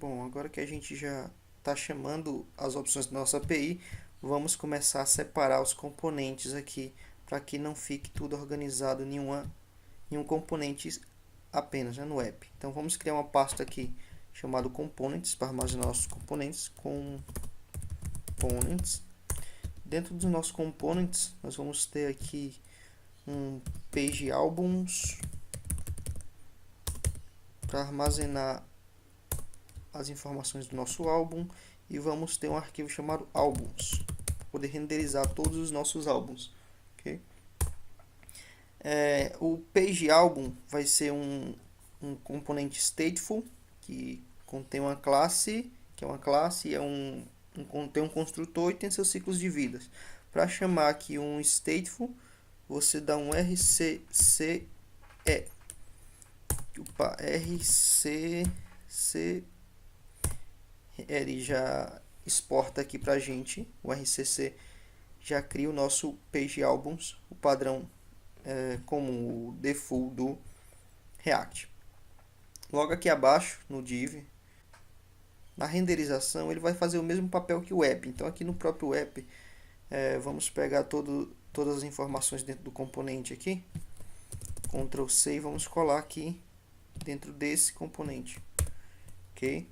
Bom, agora que a gente já está chamando as opções da nossa API, vamos começar a separar os componentes aqui, para que não fique tudo organizado em um componente apenas, né, no app. Então vamos criar uma pasta aqui chamada components para armazenar nossos componentes. Components. Dentro dos nossos components, nós vamos ter aqui um page albums para armazenar as informações do nosso álbum, e vamos ter um arquivo chamado albums para poder renderizar todos os nossos álbuns. Okay? O page album vai ser um componente stateful que contém uma classe, tem um construtor e tem seus ciclos de vidas. Para chamar aqui um stateful, você dá um rcce. rcc, ele já exporta aqui pra gente, o rcc já cria o nosso page albums, o padrão comum, o default do React. Logo aqui abaixo, no div, na renderização, ele vai fazer o mesmo papel que o app. Então aqui no próprio app, vamos pegar todas as informações dentro do componente aqui, Ctrl C, e vamos colar aqui dentro desse componente. Ok?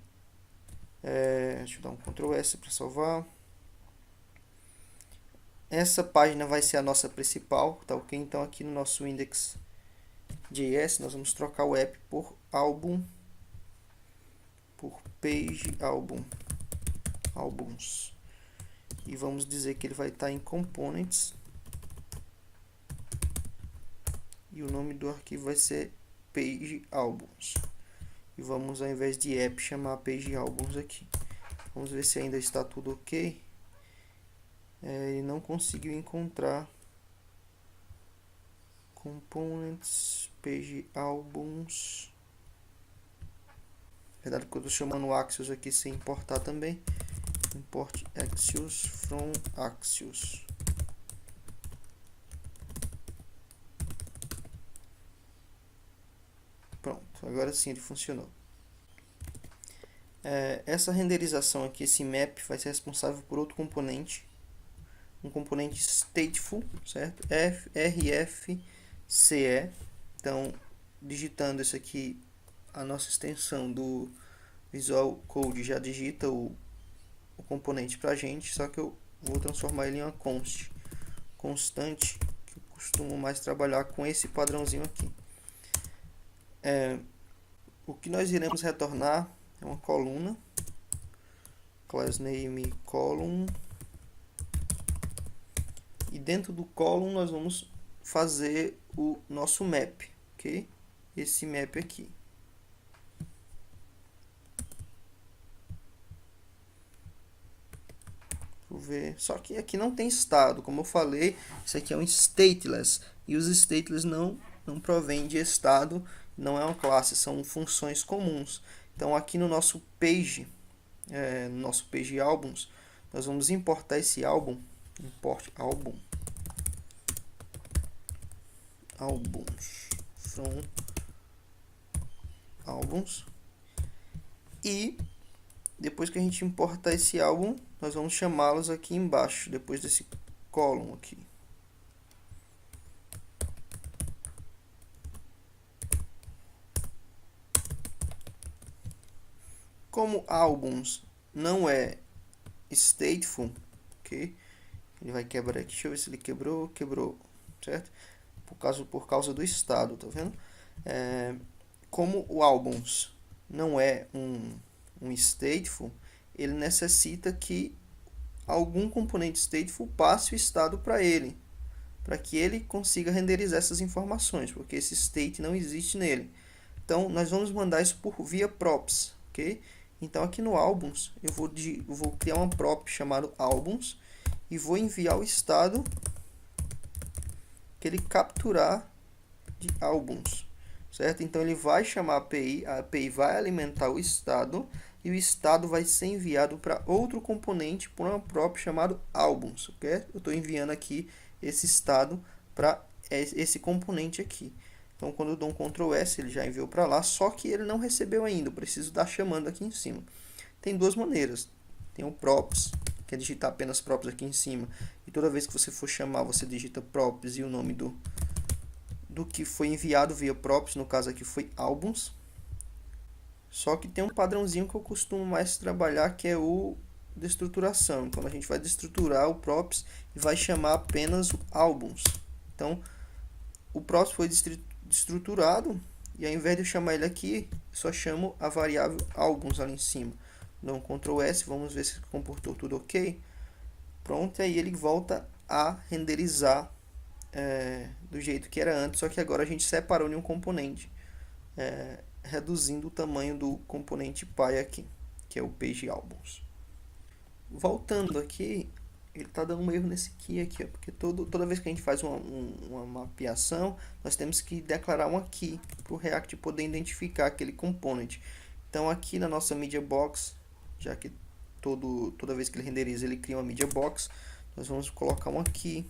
Deixa eu dar um Ctrl S para salvar. Essa página vai ser a nossa principal, tá ok? Então aqui no nosso index.js nós vamos trocar o app por álbum, por page album, albums. E vamos dizer que ele vai estar em components. E o nome do arquivo vai ser page albums. E vamos, ao invés de app, chamar page albums aqui. Vamos ver se ainda está tudo ok. Ele não conseguiu encontrar components, page albums. Na verdade, que eu estou chamando o Axios aqui sem importar também. Import Axios from Axios. Pronto, agora sim ele funcionou. Essa renderização aqui, esse map, vai ser responsável por outro componente, um componente stateful, certo? rfce. Então, digitando isso aqui, a nossa extensão do Visual Code já digita o componente para a gente, só que eu vou transformar ele em uma constante, que eu costumo mais trabalhar com esse padrãozinho aqui. O que nós iremos retornar é uma coluna, class name column, e dentro do column nós vamos fazer o nosso map, ok? Esse map aqui. Vou ver. Só que aqui não tem estado, como eu falei, isso aqui é um stateless, e os stateless não provém de estado, não é uma classe, são funções comuns. Então aqui no nosso page albums, nós vamos importar esse álbum, import álbum, albums from albums, e depois que a gente importar esse álbum, nós vamos chamá-los aqui embaixo, depois desse column aqui. Como álbuns não é stateful, ok? Ele vai quebrar aqui, deixa eu ver se ele quebrou, certo? Por causa do estado, tá vendo? Como o álbuns não é um stateful, ele necessita que algum componente stateful passe o estado para ele, para que ele consiga renderizar essas informações, porque esse state não existe nele. Então, nós vamos mandar isso via props, ok? Então, aqui no álbuns, eu vou criar uma prop chamado álbuns e vou enviar o estado que ele capturar de álbuns, certo? Então, ele vai chamar a API vai alimentar o estado, e o estado vai ser enviado para outro componente por uma prop chamado álbuns, ok? Eu estou enviando aqui esse estado para esse componente aqui. Então, quando eu dou um Ctrl S, ele já enviou para lá, só que ele não recebeu ainda. Eu preciso dar chamando aqui em cima. Tem duas maneiras. Tem o props, que é digitar apenas props aqui em cima. E toda vez que você for chamar, você digita props e o nome do que foi enviado via props, no caso aqui foi álbuns. Só que tem um padrãozinho que eu costumo mais trabalhar, que é o de estruturação. Então a gente vai destruturar o props e vai chamar apenas o álbuns. Então o props foi estruturado e ao invés de eu chamar ele aqui, só chamo a variável álbuns ali em cima. Dou um Ctrl S, vamos ver se comportou tudo ok. Pronto, e aí ele volta a renderizar do jeito que era antes, só que agora a gente separou em um componente, reduzindo o tamanho do componente Py aqui, que é o page albums. Voltando aqui, ele está dando um erro nesse key aqui, ó, porque toda vez que a gente faz uma mapeação, nós temos que declarar uma key para o React poder identificar aquele component. Então aqui na nossa media box, já que toda vez que ele renderiza ele cria uma media box, nós vamos colocar uma key.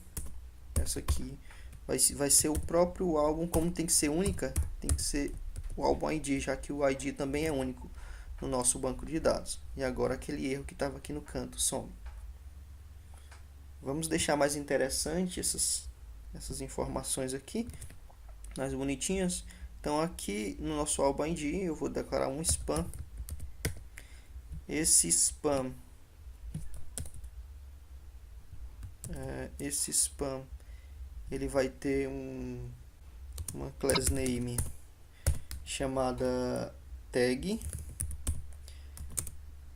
Essa aqui vai ser o próprio álbum, como tem que ser única, tem que ser o álbum ID, já que o ID também é único no nosso banco de dados. E agora aquele erro que estava aqui no canto some. Vamos deixar mais interessante essas informações aqui, mais bonitinhas. Então aqui no nosso álbum ID eu vou declarar um spam. Esse spam ele vai ter uma class name chamada tag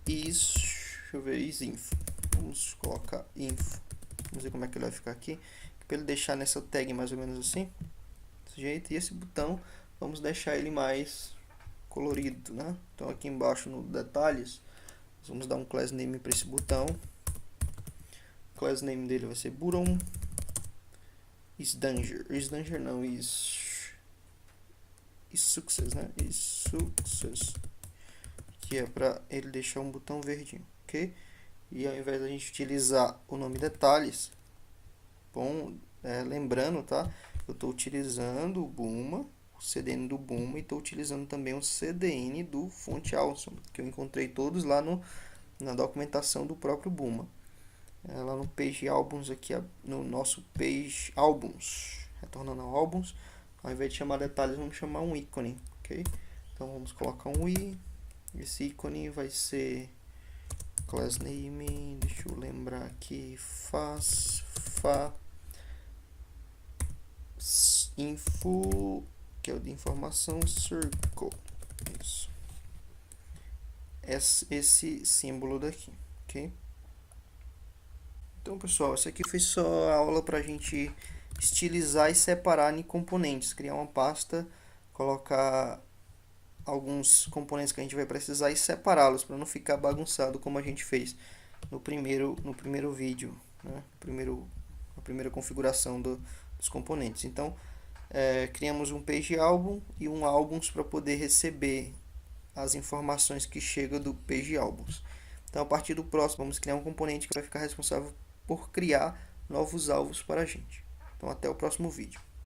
isinfo. Vamos colocar info. Vamos ver como é que ele vai ficar aqui. Para ele deixar nessa tag mais ou menos assim, desse jeito. E esse botão, vamos deixar ele mais colorido, né? Então aqui embaixo no detalhes, vamos dar um class name para esse botão. O class name dele vai ser button isDanger. isDanger não, isSuccess, né? isSuccess. Que é para ele deixar um botão verdinho, ok? E ao invés da gente utilizar o nome detalhes, bom, lembrando, tá? Eu estou utilizando o Buma, o CDN do Buma, e estou utilizando também o CDN do Fonte Awesome, que eu encontrei todos lá na documentação do próprio Buma. Lá no page albums aqui, no nosso page albums, retornando ao álbuns, ao invés de chamar detalhes, vamos chamar um ícone, ok? Então vamos colocar um i. Esse ícone vai ser class name, deixa eu lembrar aqui, info, que é o de informação, circle. Isso. Esse símbolo daqui, ok? Então, pessoal, essa aqui foi só a aula para a gente estilizar e separar em componentes, criar uma pasta, colocar alguns componentes que a gente vai precisar e separá-los para não ficar bagunçado como a gente fez no primeiro vídeo, né? A primeira configuração dos componentes. Então, criamos um page album e um álbuns para poder receber as informações que chegam do page albums. Então, a partir do próximo, vamos criar um componente que vai ficar responsável por criar novos alvos para a gente. Então, até o próximo vídeo.